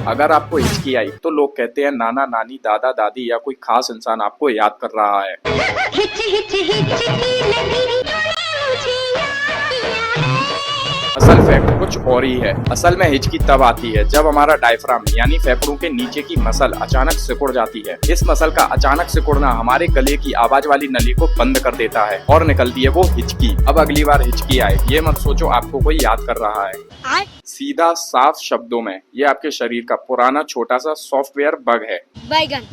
अगर आपको हिचकी आई तो लोग कहते हैं नाना नानी दादा दादी या कोई खास इंसान आपको याद कर रहा है। हिच हिच हिचकी लगी मुझे याद है। असल फैक्ट कुछ और ही है। असल में हिचकी तब आती है जब हमारा डायफ्राम यानी फेफड़ों के नीचे की मसल अचानक सिकुड़ जाती है। इस मसल का अचानक सिकुड़ना हमारे गले की आवाज वाली नली को बंद कर देता है और निकलती है वो हिचकी। अब अगली बार हिचकी आए ये मत सोचो आपको कोई याद कर रहा है। सीधा साफ शब्दों में ये आपके शरीर का पुराना छोटा सा सॉफ्टवेयर बग है। बैगन।